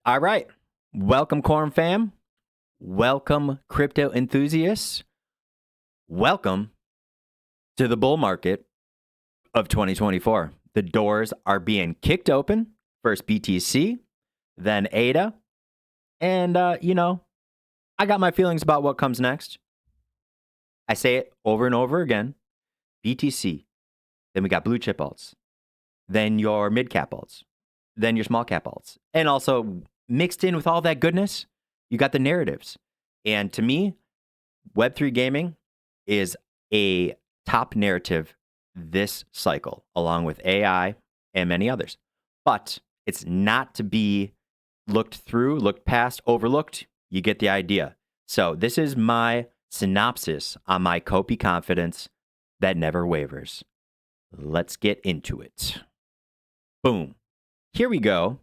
All right. Welcome, Corn fam. Welcome, crypto enthusiasts. Welcome to the bull market of 2024. The doors are being kicked open. First BTC, then ADA. And, I got my feelings about what comes next. I say it over and over again. BTC. Then we got blue chip alts. Then your mid cap alts. Then your small cap alts. And also mixed in with all that goodness, you got the narratives. And to me, Web3 gaming is a top narrative this cycle, along with AI and many others. But it's not to be looked through, looked past, overlooked. You get the idea. So this is my synopsis on my COPI confidence that never wavers. Let's get into it. Boom. Here we go.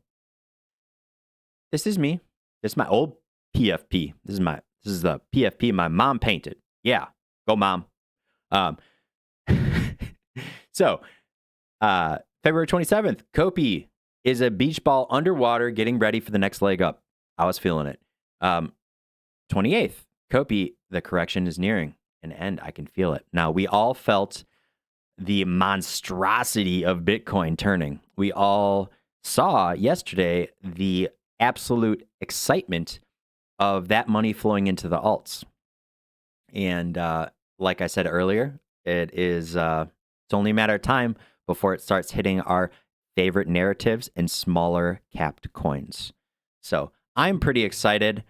This is me. This is my old PFP. This is the PFP my mom painted. Yeah, go mom. So, February 27th, COPI is a beach ball underwater getting ready for the next leg up. I was feeling it. 28th, COPI, the correction is nearing an end. I can feel it. Now, we all felt the monstrosity of Bitcoin turning. We all saw yesterday the absolute excitement of that money flowing into the alts. And like I said earlier, it's only a matter of time before it starts hitting our favorite narratives and smaller capped coins. So I'm pretty excited.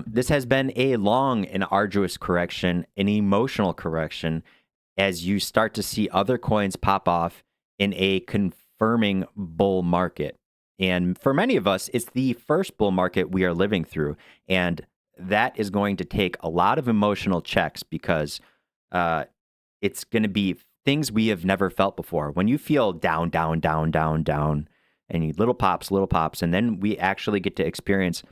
This has been a long and arduous correction, an emotional correction, as you start to see other coins pop off in a confirming bull market. And for many of us, it's the first bull market we are living through. And that is going to take a lot of emotional checks because it's going to be things we have never felt before. When you feel down, and you little pops, and then we actually get to experience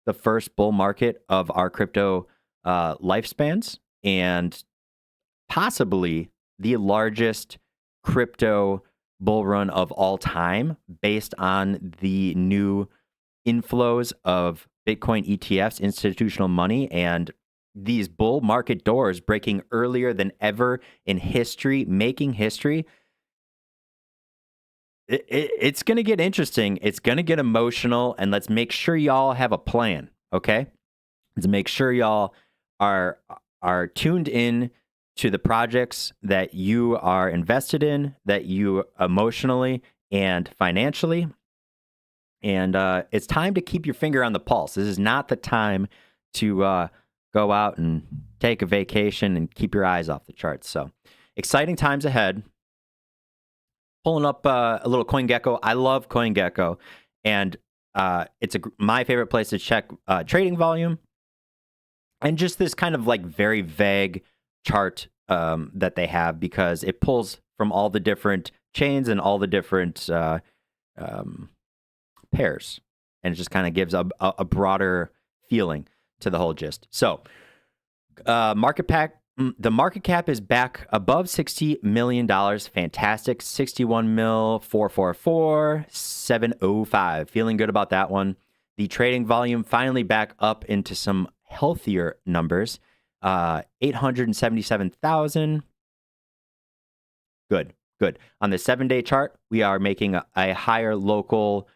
the first bull market of our crypto lifespans and possibly the largest crypto bull run of all time based on the new inflows of Bitcoin ETFs, institutional money, and these bull market doors breaking earlier than ever in history, making history. It's going to get interesting. It's going to get emotional, and let's make sure y'all have a plan, okay? To make sure y'all are tuned in to the projects that you are invested in, that you emotionally and financially. And it's time to keep your finger on the pulse. This is not the time to go out and take a vacation and keep your eyes off the charts. So exciting times ahead. Pulling up a little CoinGecko. I love CoinGecko. And it's my favorite place to check trading volume. And just this kind of like very vague chart that they have because it pulls from all the different chains and all the different pairs. And it just kind of gives a broader feeling to the whole gist. So the market cap is back above $60 million. Fantastic. 61 mil, 444, 705. Feeling good about that one. The trading volume finally back up into some healthier numbers. 877,000. Good. On the 7-day chart, we are making a higher local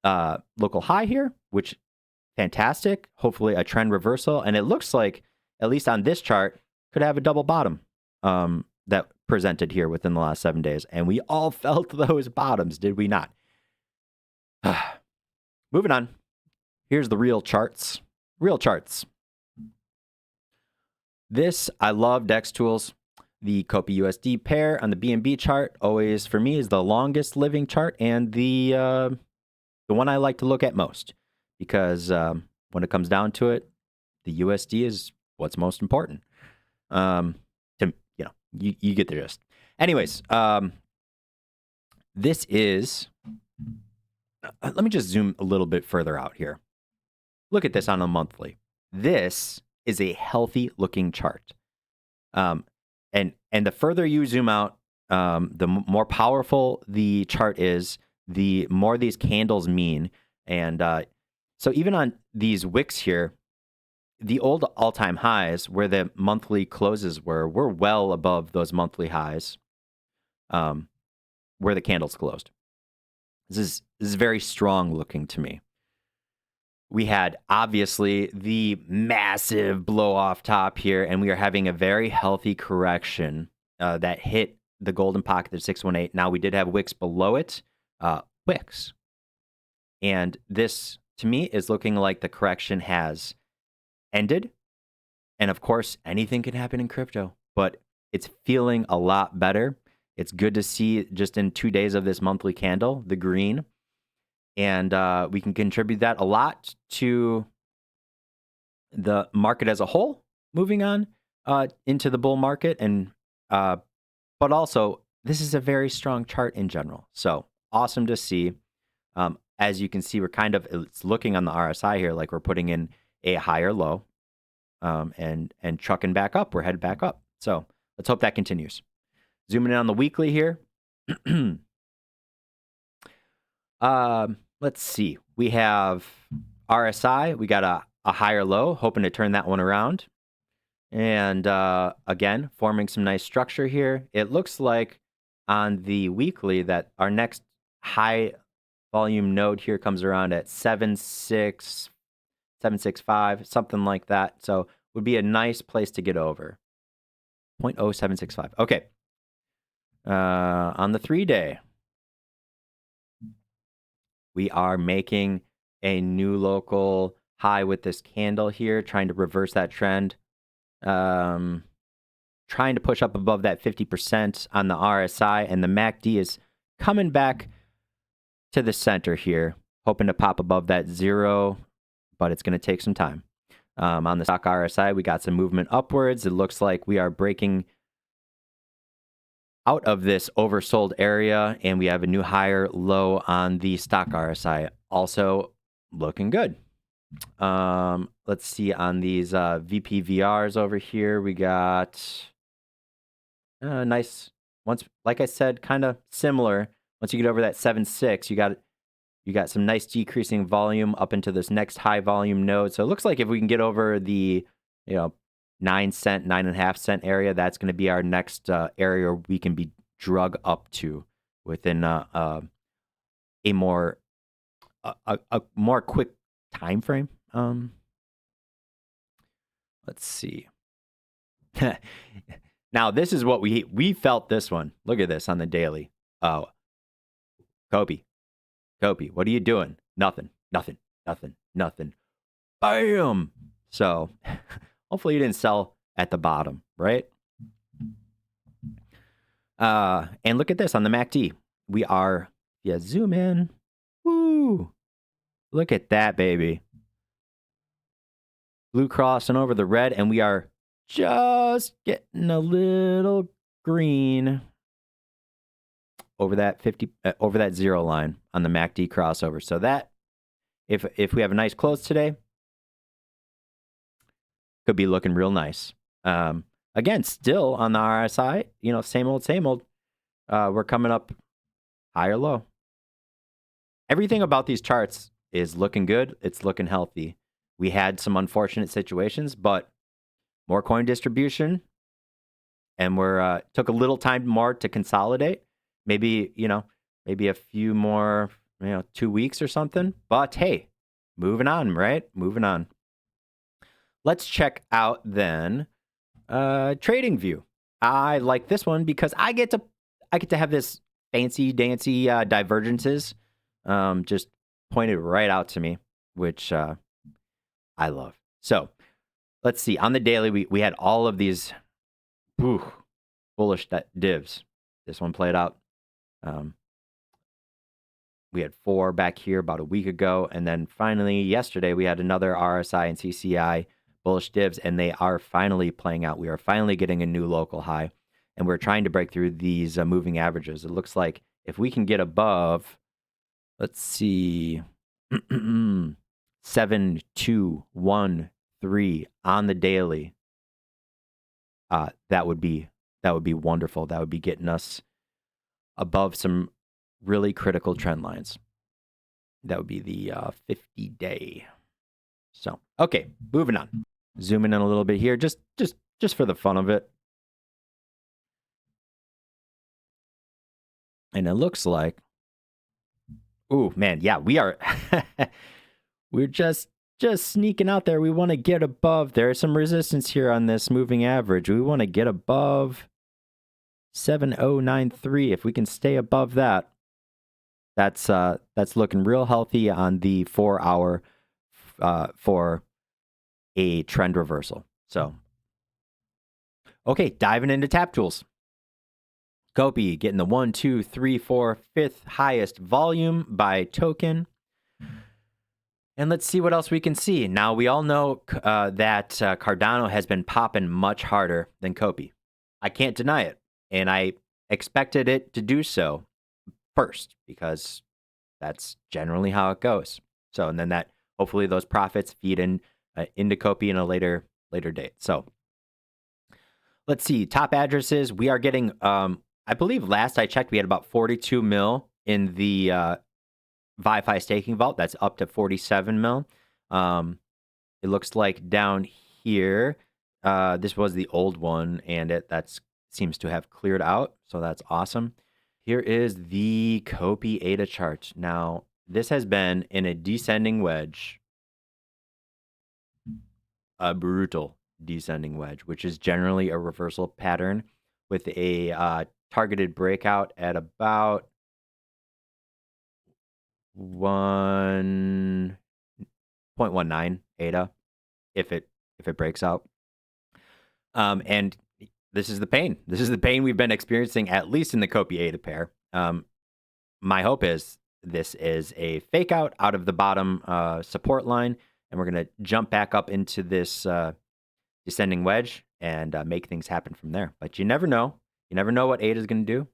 high here, which fantastic. Hopefully a trend reversal. And it looks like, at least on this chart, could have a double bottom that presented here within the last 7 days. And we all felt those bottoms, did we not? Moving on. Here's the real charts. This, I love DEX tools. The COPI USD pair on the BNB chart always, for me, is the longest living chart and the one I like to look at most because when it comes down to it, the USD is what's most important. You get the gist. Anyways, this is. Let me just zoom a little bit further out here. Look at this on a monthly. This is a healthy looking chart. And the further you zoom out, the more powerful the chart is, the more these candles mean. And So even on these wicks here, the old all-time highs where the monthly closes were well above those monthly highs where the candles closed. This is very strong looking to me. We had obviously the massive blow off top here, and we are having a very healthy correction that hit the golden pocket at 618. Now we did have wicks below it, wicks. And this to me is looking like the correction has ended. And of course, anything can happen in crypto, but it's feeling a lot better. It's good to see just in 2 days of this monthly candle, the green. And we can contribute that a lot to the market as a whole, moving on into the bull market. And but also, this is a very strong chart in general. So awesome to see. As you can see, it's looking on the RSI here like we're putting in a higher low and trucking back up. We're headed back up. So let's hope that continues. Zooming in on the weekly here. Let's see. We have RSI. We got a higher low, hoping to turn that one around. And again, forming some nice structure here. It looks like on the weekly that our next high volume node here comes around at 765, something like that. So would be a nice place to get over. 0.0765. Okay. On the 3-day, we are making a new local high with this candle here, trying to reverse that trend. Trying to push up above that 50% on the RSI, and the MACD is coming back to the center here, hoping to pop above that 0, but it's going to take some time. On the stock RSI, we got some movement upwards. It looks like we are breaking out of this oversold area, and we have a new higher low on the stock RSI. Also looking good. Let's see on these VPVRs over here. We got nice once, like I said, kind of similar. Once you get over that 7.6, you got some nice decreasing volume up into this next high volume node. So it looks like if we can get over the 9 cent, 9.5 cent area, that's going to be our next area we can be drug up to within a more quick time frame. Let's see. Now this is what we felt this one. Look at this on the daily. Oh, COPI, what are you doing? Nothing. Bam. So hopefully you didn't sell at the bottom, right? And look at this on the MACD. We are, zoom in. Woo. Look at that, baby. Blue crossing over the red, and we are just getting a little green over that 50, over that 0 line on the MACD crossover. So that, if we have a nice close today, could be looking real nice. Again, still on the RSI, same old. We're coming up higher low. Everything about these charts is looking good. It's looking healthy. We had some unfortunate situations, but more coin distribution, and we're took a little time more to consolidate. Maybe a few more, 2 weeks or something. But hey, moving on, right? Moving on. Let's check out then Trading View. I like this one because I get to have this fancy dancy divergences just pointed right out to me, which I love. So let's see. On the daily, we had all of these bullish divs. This one played out. We had 4 back here about a week ago. And then finally, yesterday, we had another RSI and CCI bullish divs, and they are finally playing out. We are finally getting a new local high, and we're trying to break through these moving averages. It looks like if we can get above, let's see, 7.213 on the daily, that would be wonderful. That would be getting us above some really critical trend lines. That would be the 50-day. So, okay, moving on. Zooming in a little bit here, just for the fun of it. And it looks like, ooh, man, yeah, we are, we're just sneaking out there. We want to get above, there is some resistance here on this moving average. We want to get above 7093. If we can stay above that, that's looking real healthy on the 4 hour for a trend reversal. So, okay, diving into tap tools. COPI getting the 1, 2, 3, 4, 5th highest volume by token. And let's see what else we can see. Now, we all know that Cardano has been popping much harder than COPI. I can't deny it. And I expected it to do so first, because that's generally how it goes. So, and then that, hopefully those profits feed in into COPI in a later date. So, let's see. Top addresses. We are getting, I believe last I checked, we had about 42 mil in the ViFi staking vault. That's up to 47 mil. It looks like down here, this was the old one, and that seems to have cleared out. So that's awesome. Here is the COPI ADA chart. Now, this has been in a descending wedge, a brutal descending wedge, which is generally a reversal pattern with a targeted breakout at about 1.19 ADA if it breaks out. And this is the pain. This is the pain we've been experiencing, at least in the COPI ADA pair. My hope is this is a fake out of the bottom support line, and we're going to jump back up into this descending wedge and make things happen from there. But you never know. You never know what ADA is going to do.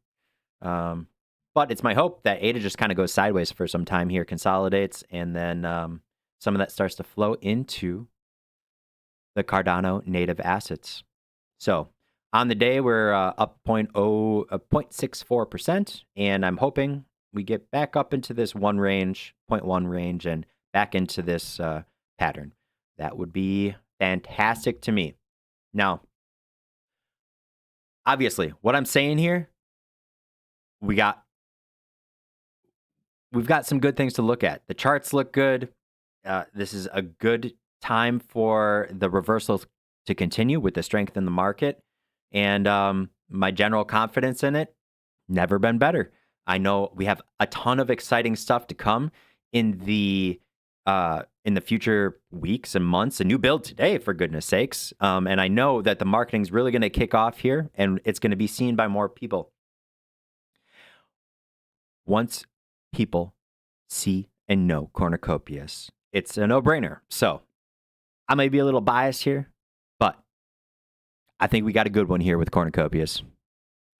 But it's my hope that ADA just kind of goes sideways for some time here, consolidates, and then some of that starts to flow into the Cardano native assets. So on the day, we're up 0.64%, and I'm hoping we get back up into this 0.1 range, and back into this pattern. That would be fantastic to me. Now, obviously, what I'm saying here, we've got some good things to look at. The charts look good. This is a good time for the reversals to continue with the strength in the market. And my general confidence in it, never been better. I know we have a ton of exciting stuff to come in the future weeks and months. A new build today, for goodness sakes. And I know that the marketing is really going to kick off here, and it's going to be seen by more people. Once people see and know Cornucopias, it's a no-brainer. So I may be a little biased here, but I think we got a good one here with Cornucopias.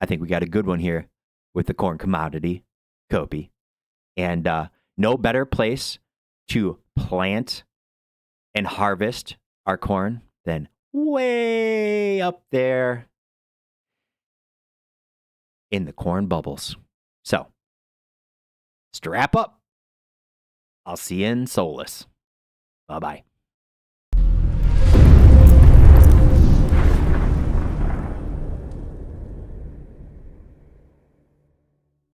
I think we got a good one here with the corn commodity, COPI. And no better place to plant and harvest our corn than way up there in the corn bubbles. So, strap up. I'll see you in Solus. Bye-bye.